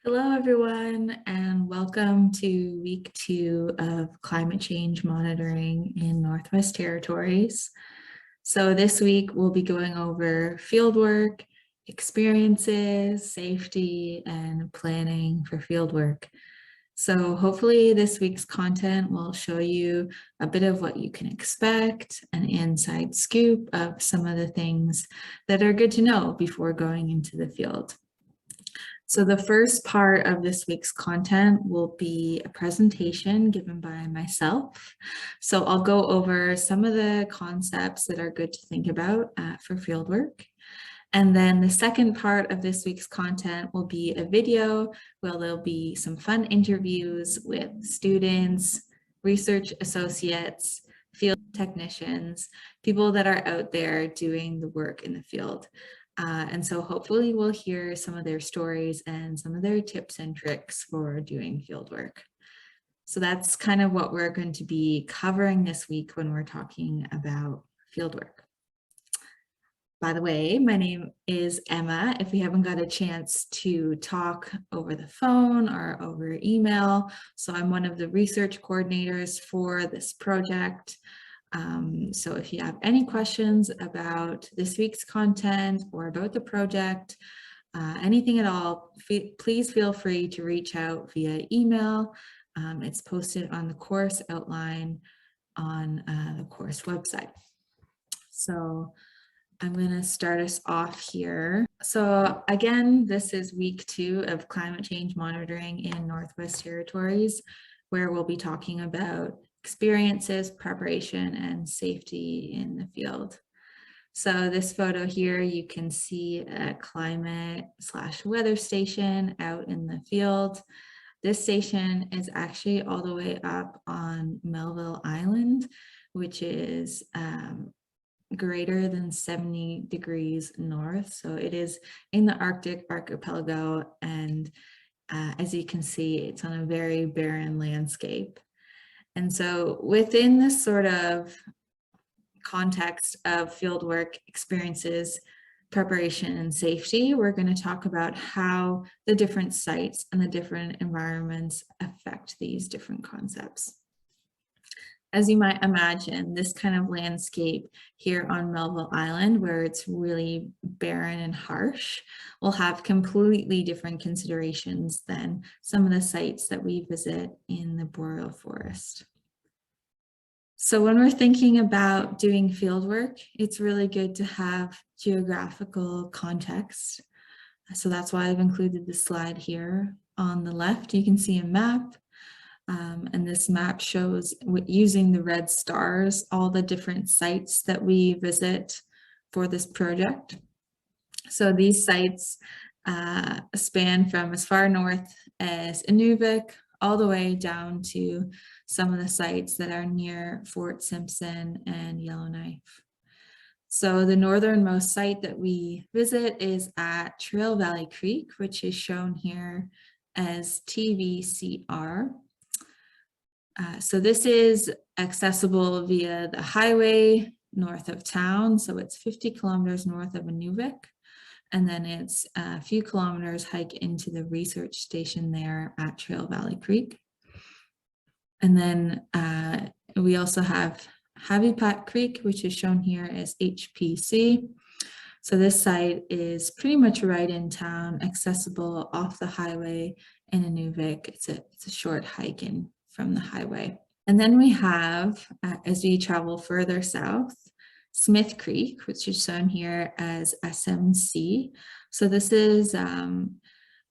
Hello, everyone, and welcome to week 2 of climate change monitoring in Northwest Territories. So this week we'll be going over fieldwork, experiences, safety, and planning for fieldwork. So hopefully this week's content will show you a bit of what you can expect, an inside scoop of some of the things that are good to know before going into the field. So the first part of this week's content will be a presentation given by myself. So I'll go over some of the concepts that are good to think about for fieldwork. And then the second part of this week's content will be a video where there'll be some fun interviews with students, research associates, field technicians, people that are out there doing the work in the field. And so hopefully we'll hear some of their stories and some of their tips and tricks for doing field work. So that's kind of what we're going to be covering this week when we're talking about field work. By the way, my name is Emma. If we haven't got a chance to talk over the phone or over email, so I'm one of the research coordinators for this project. So if you have any questions about this week's content or about the project, anything at all, please feel free to reach out via email. It's posted on the course outline on the course website. So I'm going to start us off here. So again, this is week 2 of climate change monitoring in Northwest Territories, where we'll be talking about experiences, preparation, and safety in the field. So this photo here, you can see a climate/weather station out in the field. This station is actually all the way up on Melville Island, which is greater than 70 degrees north. So it is in the Arctic archipelago, and as you can see, it's on a very barren landscape. And so within this sort of context of fieldwork experiences, preparation, and safety, we're going to talk about how the different sites and the different environments affect these different concepts. As you might imagine, this kind of landscape here on Melville Island, where it's really barren and harsh, will have completely different considerations than some of the sites that we visit in the boreal forest. So when we're thinking about doing fieldwork, it's really good to have geographical context. So that's why I've included this slide here. On the left, you can see a map. And this map shows, using the red stars, all the different sites that we visit for this project. So these sites span from as far north as Inuvik, all the way down to some of the sites that are near Fort Simpson and Yellowknife. So the northernmost site that we visit is at Trail Valley Creek, which is shown here as TVCR. So this is accessible via the highway north of town. So it's 50 kilometers north of Inuvik. And then it's a few kilometers hike into the research station there at Trail Valley Creek. And then we also have Habitat Creek, which is shown here as HPC. So this site is pretty much right in town, accessible off the highway in Inuvik. It's a short hike in from the highway. And then we have, as we travel further south, Smith Creek, which is shown here as SMC. So this is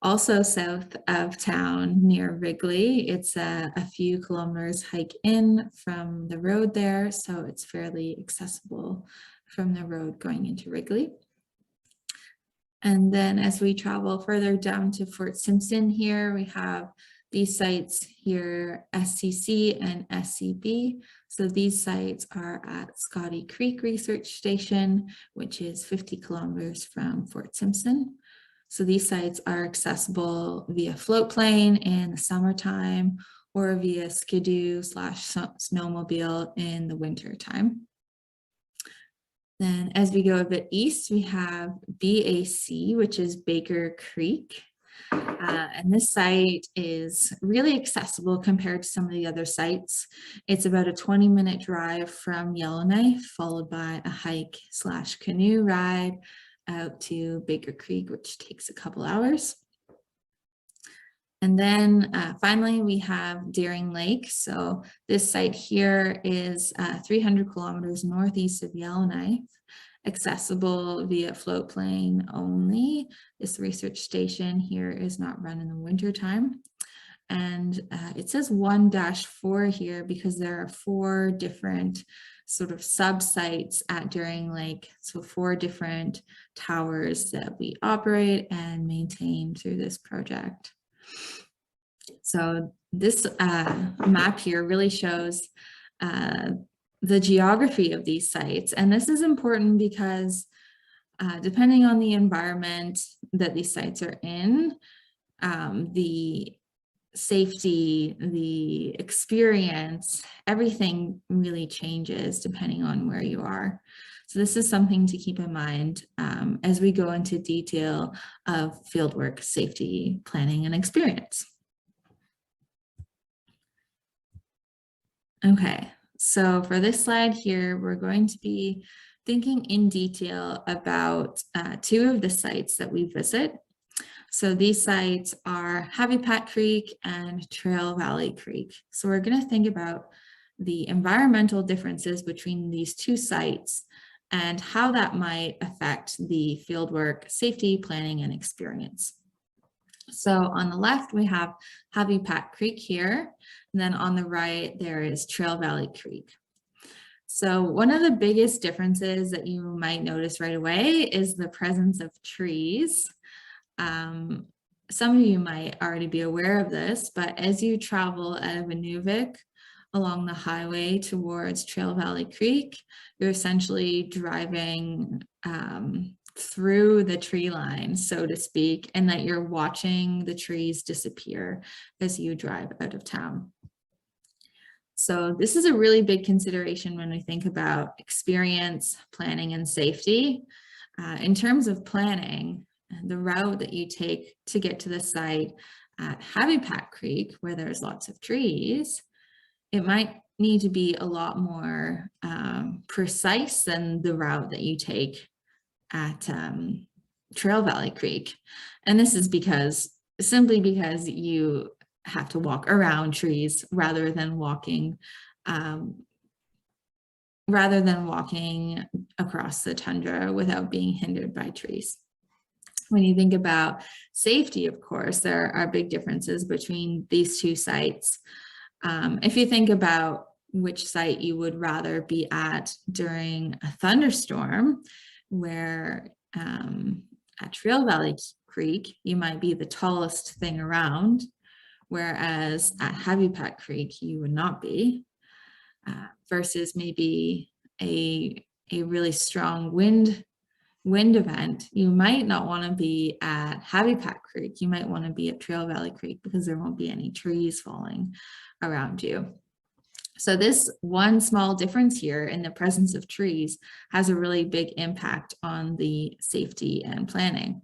also south of town near Wrigley. It's a few kilometers hike in from the road there, so it's fairly accessible from the road going into Wrigley. And then as we travel further down to Fort Simpson here, we have these sites here, SCC and SCB. So these sites are at Scotty Creek Research Station, which is 50 kilometers from Fort Simpson. So these sites are accessible via float plane in the summertime or via skidoo/snowmobile in the winter time. Then as we go a bit east, we have BAC, which is Baker Creek. And this site is really accessible compared to some of the other sites. It's about a 20-minute drive from Yellowknife, followed by a hike/canoe ride out to Baker Creek, which takes a couple hours. And then finally, we have Deering Lake. So this site here is 300 kilometers northeast of Yellowknife, accessible via floatplane only. This research station here is not run in the winter time. And it says 1-4 here because there are 4 different sort of sub-sites at Deering Lake. So 4 different towers that we operate and maintain through this project. So this map here really shows the geography of these sites. And this is important because depending on the environment that these sites are in, the safety, the experience, everything really changes depending on where you are. So this is something to keep in mind as we go into detail of fieldwork safety planning and experience. Okay, so for this slide here, we're going to be thinking in detail about 2 of the sites that we visit. So these sites are Habitat Creek and Trail Valley Creek. So we're going to think about the environmental differences between these 2 sites and how that might affect the fieldwork safety planning and experience. So on the left, we have Habitat Creek here, and then on the right, there is Trail Valley Creek. So one of the biggest differences that you might notice right away is the presence of trees. Some of you might already be aware of this, but as you travel out of Inuvik along the highway towards Trail Valley Creek, you're essentially driving through the tree line, so to speak, and that you're watching the trees disappear as you drive out of town. So this is a really big consideration when we think about experience, planning, and safety. In terms of planning, the route that you take to get to the site at Habitat Creek, where there's lots of trees, it might need to be a lot more precise than the route that you take at Trail Valley Creek. And this is simply because you have to walk around trees rather than walking across the tundra without being hindered by trees. When you think about safety, of course, there are big differences between these 2 sites. If you think about which site you would rather be at during a thunderstorm, where at Trail Valley Creek, you might be the tallest thing around, whereas at Habitat Creek, you would not be, versus maybe a really strong wind event. You might not want to be at Habitat Creek. You might want to be at Trail Valley Creek because there won't be any trees falling around you. So this one small difference here in the presence of trees has a really big impact on the safety and planning.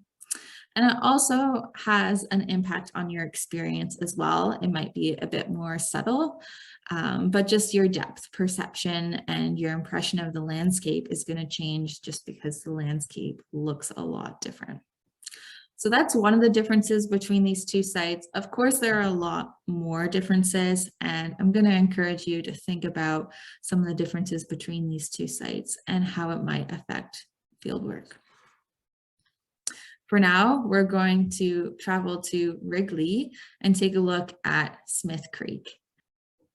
And it also has an impact on your experience as well. It might be a bit more subtle, but just your depth perception and your impression of the landscape is going to change just because the landscape looks a lot different. So that's one of the differences between these 2 sites. Of course, there are a lot more differences, and I'm going to encourage you to think about some of the differences between these 2 sites and how it might affect fieldwork. For now, we're going to travel to Wrigley and take a look at Smith Creek.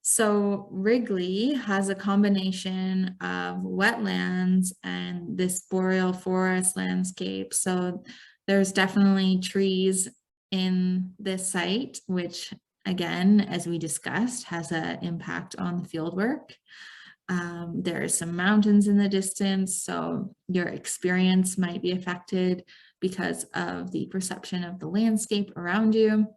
So Wrigley has a combination of wetlands and this boreal forest landscape. So there's definitely trees in this site, which again, as we discussed, has an impact on the fieldwork. There are some mountains in the distance, so your experience might be affected because of the perception of the landscape around you.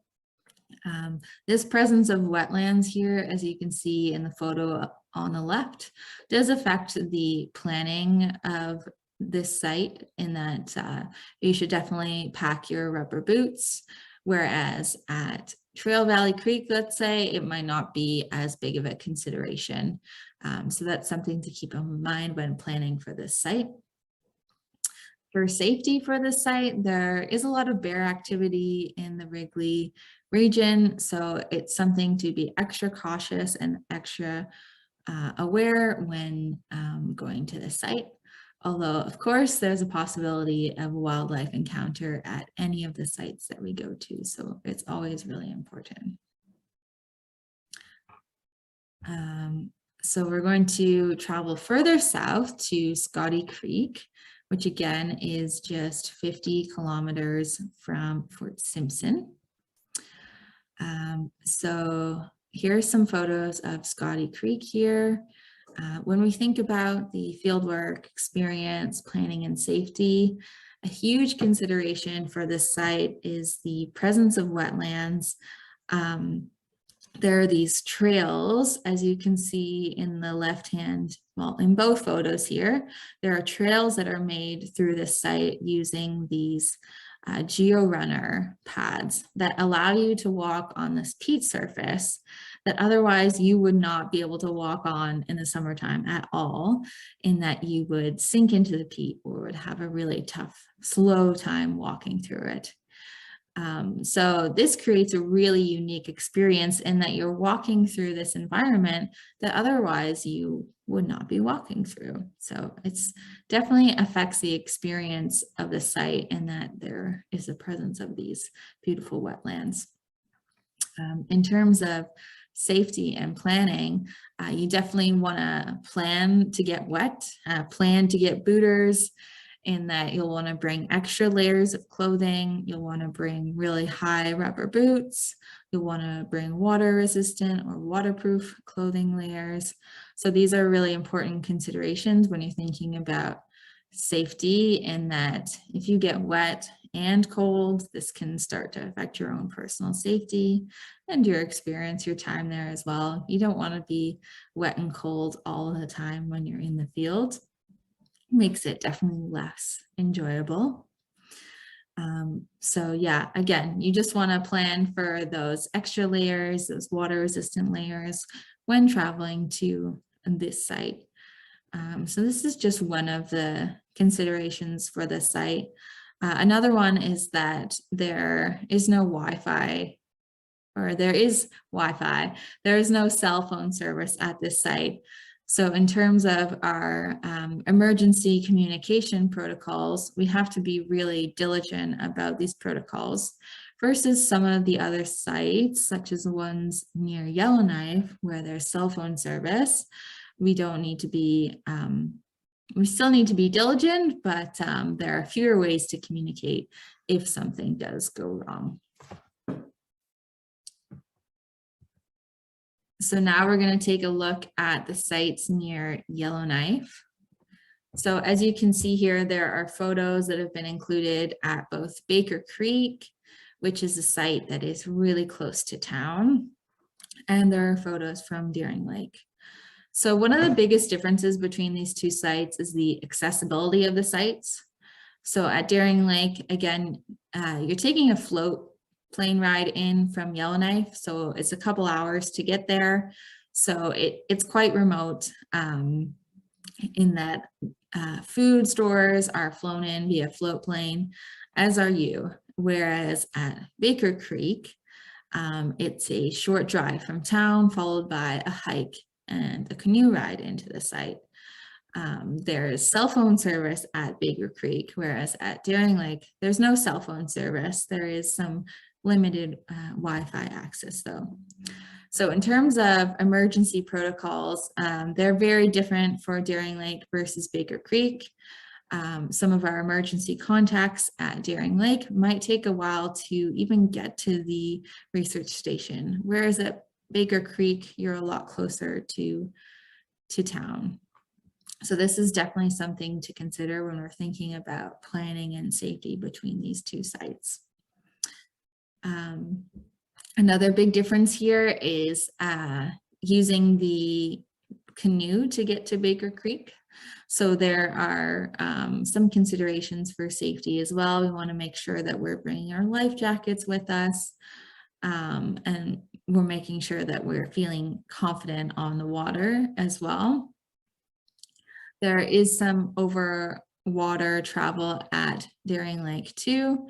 This presence of wetlands here, as you can see in the photo on the left, does affect the planning of this site in that you should definitely pack your rubber boots, Whereas at Trail Valley Creek, let's say, it might not be as big of a consideration. So that's something to keep in mind when planning for this site. For safety for this site, there is a lot of bear activity in the Wrigley region, so it's something to be extra cautious and extra aware when going to the site. Although, of course, there's a possibility of a wildlife encounter at any of the sites that we go to, so it's always really important. So we're going to travel further south to Scotty Creek, which again is just 50 kilometers from Fort Simpson. So here are some photos of Scotty Creek here. When we think about the fieldwork experience, planning and safety, a huge consideration for this site is the presence of wetlands. There are these trails, as you can see in the left hand, well, in both photos here, there are trails that are made through this site using these GeoRunner pads that allow you to walk on this peat surface that otherwise you would not be able to walk on in the summertime at all, in that you would sink into the peat or would have a really tough, slow time walking through it. So this creates a really unique experience in that you're walking through this environment that otherwise you would not be walking through. So it's definitely affects the experience of the site in that there is a presence of these beautiful wetlands. In terms of safety and planning, you definitely want to plan to get wet, plan to get booters, in that you'll want to bring extra layers of clothing. You'll want to bring really high rubber boots. You'll want to bring water resistant or waterproof clothing layers. So these are really important considerations when you're thinking about safety, in that if you get wet and cold, this can start to affect your own personal safety and your experience, your time there as well. You don't want to be wet and cold all the time when you're in the field. Makes it definitely less enjoyable. So yeah, again, you just want to plan for those extra layers, those water resistant layers when traveling to this site. So this is just one of the considerations for the site. Another one is that there is no Wi-Fi, or there is Wi-Fi. There is no cell phone service at this site. So in terms of our emergency communication protocols, we have to be really diligent about these protocols versus some of the other sites, such as the ones near Yellowknife, where there's cell phone service. We don't need to be, we still need to be diligent, but there are fewer ways to communicate if something does go wrong. So now we're going to take a look at the sites near Yellowknife. So as you can see here, there are photos that have been included at both Baker Creek, which is a site that is really close to town, and there are photos from Deering Lake. So one of the biggest differences between these two sites is the accessibility of the sites. So at Deering Lake, again, you're taking a float plane ride in from Yellowknife, so it's a couple hours to get there. So it's quite remote in that food stores are flown in via float plane, as are you. Whereas at Baker Creek, it's a short drive from town followed by a hike and a canoe ride into the site. There is cell phone service at Baker Creek, whereas at Deering Lake, there's no cell phone service. There is some limited Wi-Fi access though. So in terms of emergency protocols, they're very different for Deering Lake versus Baker Creek. Some of our emergency contacts at Deering Lake might take a while to even get to the research station, whereas at Baker Creek, you're a lot closer to town. So this is definitely something to consider when we're thinking about planning and safety between these two sites. Another big difference here is using the canoe to get to Baker Creek. So there are some considerations for safety as well. We want to make sure that we're bringing our life jackets with us, and we're making sure that we're feeling confident on the water as well. There is some over water travel at Daring Lake too.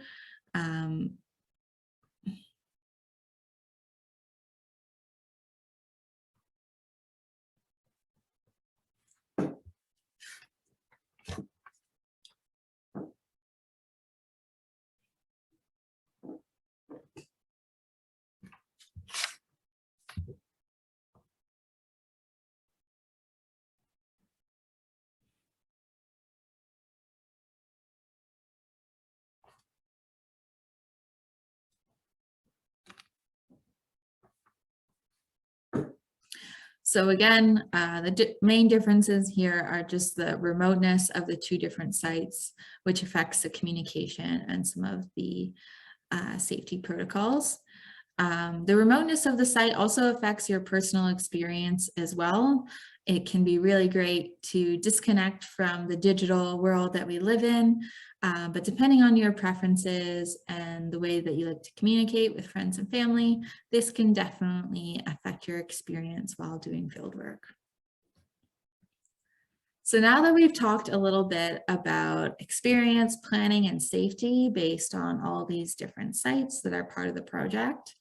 So again, the main differences here are just the remoteness of the two different sites, which affects the communication and some of the safety protocols. The remoteness of the site also affects your personal experience as well. It can be really great to disconnect from the digital world that we live in, but depending on your preferences and the way that you like to communicate with friends and family, this can definitely affect your experience while doing field work. So now that we've talked a little bit about experience, planning, and safety based on all these different sites that are part of the project,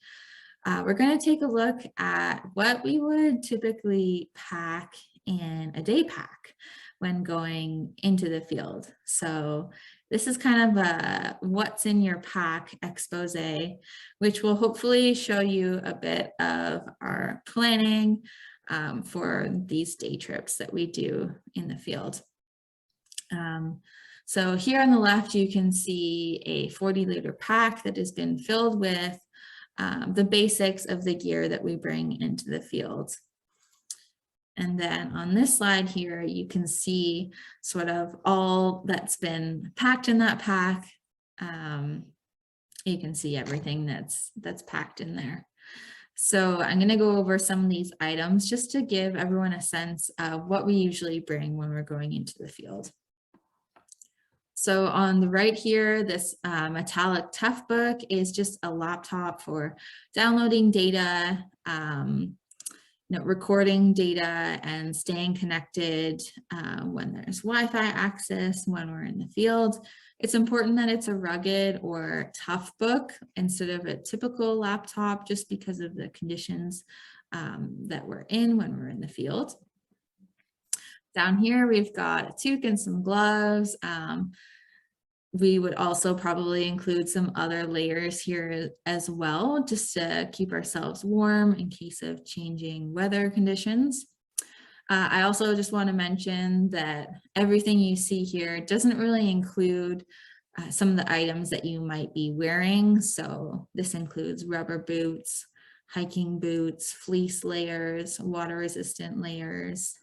we're going to take a look at what we would typically pack in a day pack when going into the field. So this is kind of a what's in your pack expose, which will hopefully show you a bit of our planning for these day trips that we do in the field. So here on the left, you can see a 40-liter pack that has been filled with the basics of the gear that we bring into the field. And then on this slide here, you can see sort of all that's been packed in that pack. You can see everything that's packed in there. So I'm going to go over some of these items just to give everyone a sense of what we usually bring when we're going into the field. So on the right here, this metallic tough book is just a laptop for downloading data, recording data and staying connected when there's Wi-Fi access, when we're in the field. It's important that it's a rugged or tough book instead of a typical laptop, just because of the conditions that we're in when we're in the field. Down here, we've got a toque and some gloves. We would also probably include some other layers here as well, just to keep ourselves warm in case of changing weather conditions. I also just want to mention that everything you see here doesn't really include some of the items that you might be wearing. So this includes rubber boots, hiking boots, fleece layers, water resistant layers,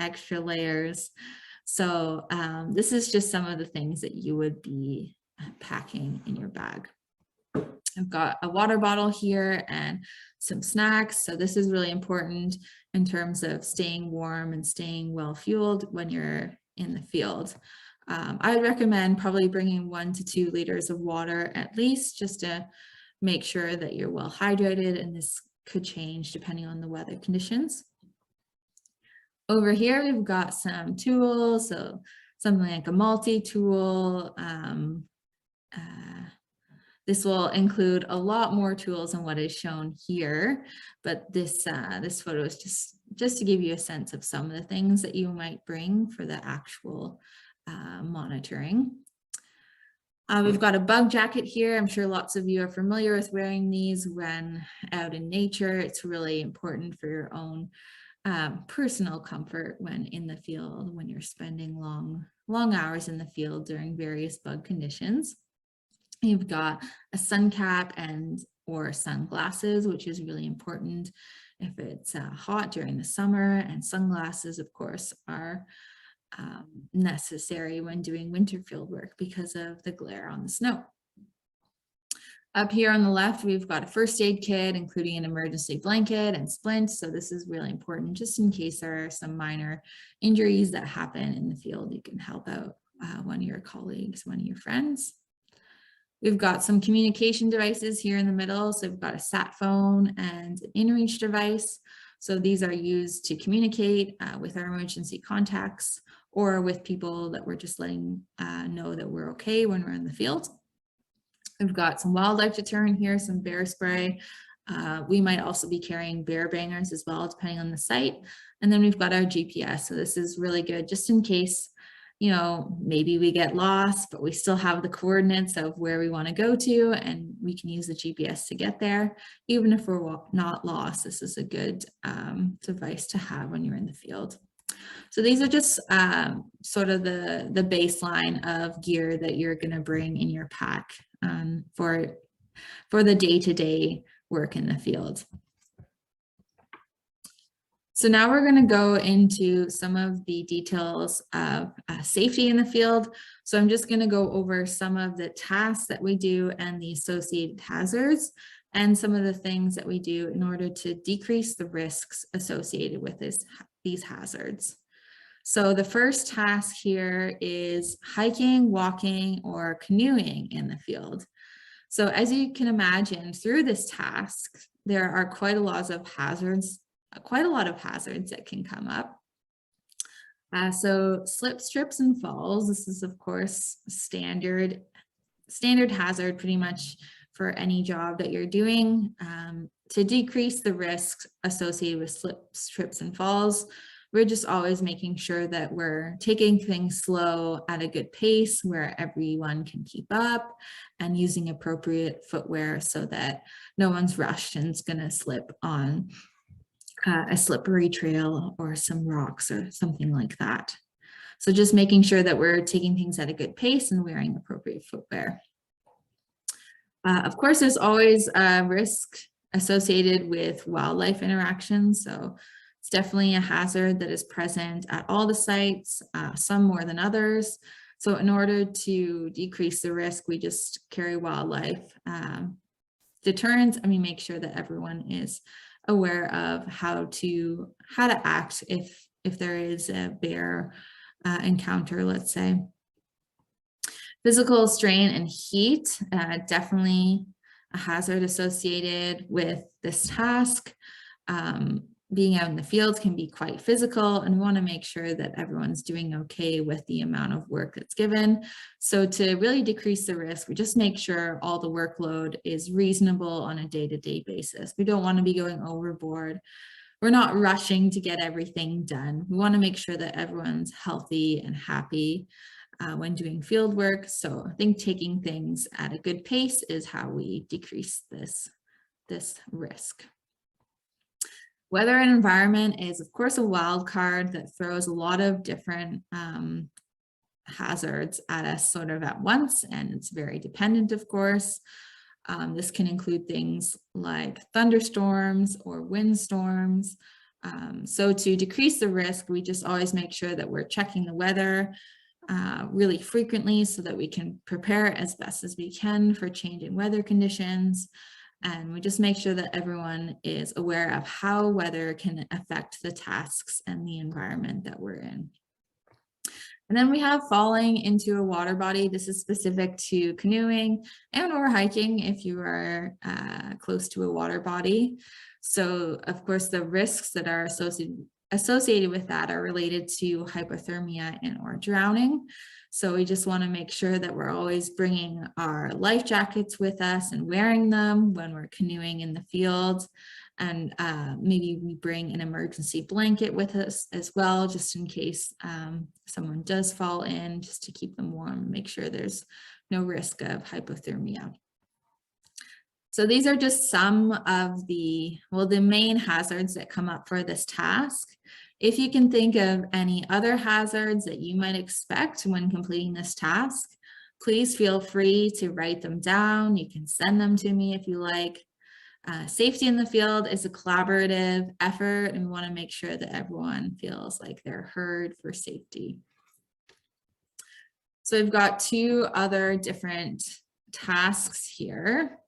extra layers. So this is just some of the things that you would be packing in your bag. I've got a water bottle here and some snacks. So this is really important in terms of staying warm and staying well fueled when you're in the field. I would recommend probably bringing 1 to 2 liters of water at least, just to make sure that you're well hydrated, and this could change depending on the weather conditions. Over here, we've got some tools, so something like a multi-tool. This will include a lot more tools than what is shown here, but this photo is just to give you a sense of some of the things that you might bring for the actual monitoring. We've got a bug jacket here. I'm sure lots of you are familiar with wearing these when out in nature. It's really important for your own personal comfort when in the field, when you're spending long hours in the field during various bug conditions. You've got a sun cap and or sunglasses, which is really important if it's hot during the summer, and sunglasses, of course, are necessary when doing winter field work because of the glare on the snow. Up here on the left, we've got a first aid kit, including an emergency blanket and splint. So this is really important just in case there are some minor injuries that happen in the field. You can help out one of your colleagues, one of your friends. We've got some communication devices here in the middle. So we've got a sat phone and an inReach device. So these are used to communicate with our emergency contacts or with people that we're just letting know that we're okay when we're in the field. We've got some wildlife deterrent here, some bear spray. We might also be carrying bear bangers as well, depending on the site. And then we've got our GPS. So this is really good just in case, you know, maybe we get lost, but we still have the coordinates of where we want to go to, and we can use the GPS to get there. Even if we're not lost, this is a good device to have when you're in the field. So these are just sort of the baseline of gear that you're going to bring in your pack for the day-to-day work in the field. So now we're going to go into some of the details of safety in the field. So I'm just going to go over some of the tasks that we do and the associated hazards and some of the things that we do in order to decrease the risks associated with these hazards. So the first task here is hiking, walking, or canoeing in the field. So as you can imagine, through this task, there are quite a lot of hazards that can come up. So slips, trips, and falls. This is, of course, standard hazard pretty much for any job that you're doing. To decrease the risks associated with slips, trips, and falls, we're just always making sure that we're taking things slow at a good pace where everyone can keep up, and using appropriate footwear so that no one's rushed and is going to slip on a slippery trail or some rocks or something like that. So just making sure that we're taking things at a good pace and wearing appropriate footwear. Of course, there's always a risk associated with wildlife interactions. So it's definitely a hazard that is present at all the sites, some more than others. So in order to decrease the risk, we just carry wildlife deterrents, and we make sure that everyone is aware of how to act if there is a bear encounter, let's say. Physical strain and heat, definitely a hazard associated with this task. Being out in the field can be quite physical, and we want to make sure that everyone's doing okay with the amount of work that's given. So to really decrease the risk, we just make sure all the workload is reasonable on a day-to-day basis. We don't want to be going overboard. We're not rushing to get everything done. We want to make sure that everyone's healthy and happy when doing field work. So I think taking things at a good pace is how we decrease this risk. Weather and environment is, of course, a wild card that throws a lot of different hazards at us sort of at once, and it's very dependent, of course. This can include things like thunderstorms or windstorms. So to decrease the risk, we just always make sure that we're checking the weather really frequently so that we can prepare as best as we can for changing weather conditions. And we just make sure that everyone is aware of how weather can affect the tasks and the environment that we're in. And then we have falling into a water body. This is specific to canoeing and or hiking if you are close to a water body. So of course, the risks that are associated with that are related to hypothermia and or drowning. So we just want to make sure that we're always bringing our life jackets with us and wearing them when we're canoeing in the field. And maybe we bring an emergency blanket with us as well, just in case someone does fall in, just to keep them warm, make sure there's no risk of hypothermia. So these are just some of the main hazards that come up for this task. If you can think of any other hazards that you might expect when completing this task, please feel free to write them down. You can send them to me if you like. Safety in the field is a collaborative effort, and we want to make sure that everyone feels like they're heard for safety. So we've got two other different tasks here.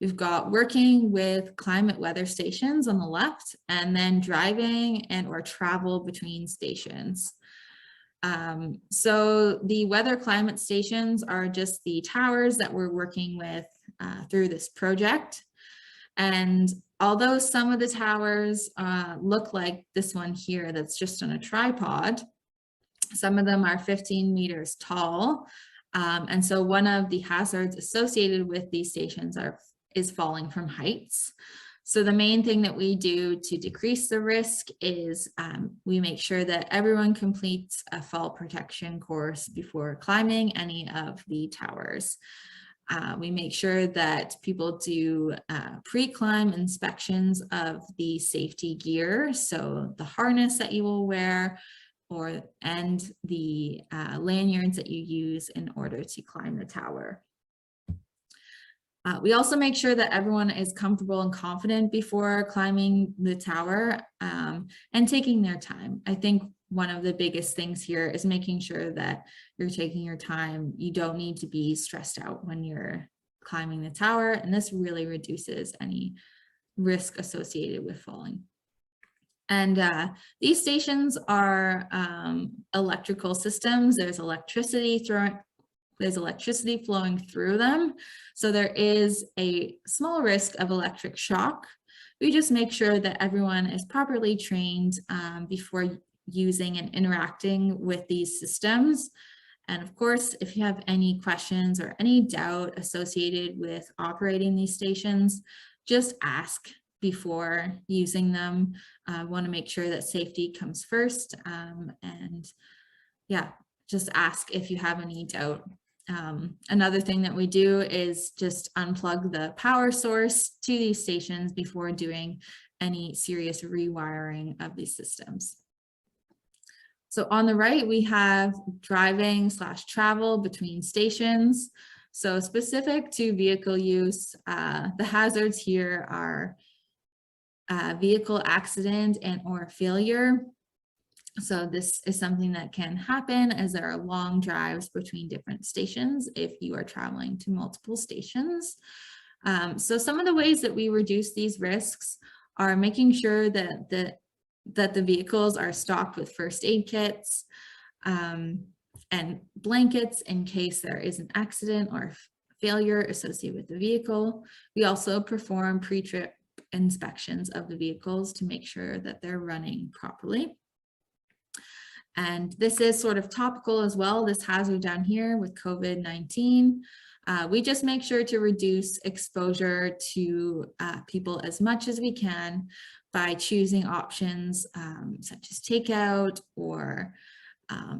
We've got working with climate weather stations on the left, and then driving and or travel between stations. So the weather climate stations are just the towers that we're working with through this project. And although some of the towers look like this one here that's just on a tripod, some of them are 15 meters tall. And so one of the hazards associated with these stations is falling from heights. So the main thing that we do to decrease the risk is we make sure that everyone completes a fall protection course before climbing any of the towers. We make sure that people do pre-climb inspections of the safety gear, so the harness that you will wear, and the lanyards that you use in order to climb the tower. We also make sure that everyone is comfortable and confident before climbing the tower and taking their time. I think one of the biggest things here is making sure that you're taking your time. You don't need to be stressed out when you're climbing the tower, and this really reduces any risk associated with falling. And these stations are electrical systems. There's electricity flowing through them. So there is a small risk of electric shock. We just make sure that everyone is properly trained before using and interacting with these systems. And of course, if you have any questions or any doubt associated with operating these stations, just ask before using them. Want to make sure that safety comes first. And yeah, just ask if you have any doubt. Another thing that we do is just unplug the power source to these stations before doing any serious rewiring of these systems. So on the right, we have driving/travel between stations. So specific to vehicle use, the hazards here are vehicle accident and or failure. So this is something that can happen as there are long drives between different stations if you are traveling to multiple stations. So some of the ways that we reduce these risks are making sure that the vehicles are stocked with first aid kits and blankets in case there is an accident or failure associated with the vehicle. We also perform pre-trip inspections of the vehicles to make sure that they're running properly. And this is sort of topical as well, this hazard down here with COVID-19. We just make sure to reduce exposure to people as much as we can by choosing options such as takeout or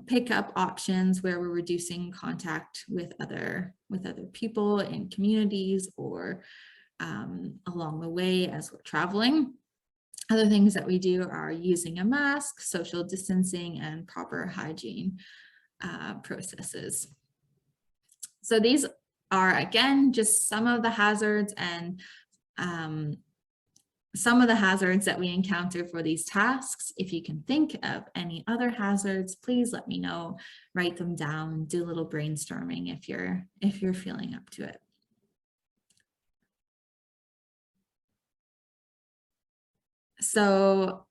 pickup options where we're reducing contact with other people in communities or along the way as we're traveling. Other things that we do are using a mask, social distancing, and proper hygiene processes. So these are, again, just some of the hazards and some of the hazards that we encounter for these tasks. If you can think of any other hazards, please let me know, write them down, do a little brainstorming if you're feeling up to it. So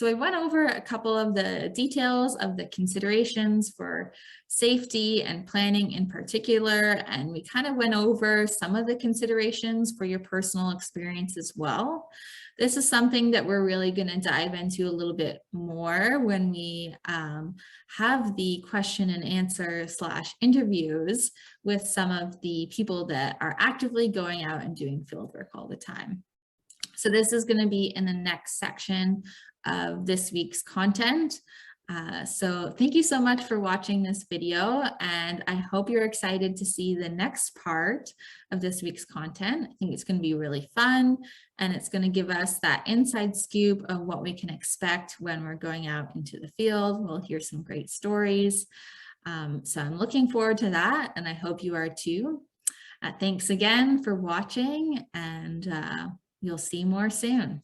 we went over a couple of the details of the considerations for safety and planning in particular, and we kind of went over some of the considerations for your personal experience as well. This is something that we're really going to dive into a little bit more when we have the question and answer / interviews with some of the people that are actively going out and doing fieldwork all the time. So this is going to be in the next section of this week's content. So thank you so much for watching this video, and I hope you're excited to see the next part of this week's content. I think it's going to be really fun, and it's going to give us that inside scoop of what we can expect when we're going out into the field. We'll hear some great stories. So I'm looking forward to that, and I hope you are too. Thanks again for watching, and you'll see more soon.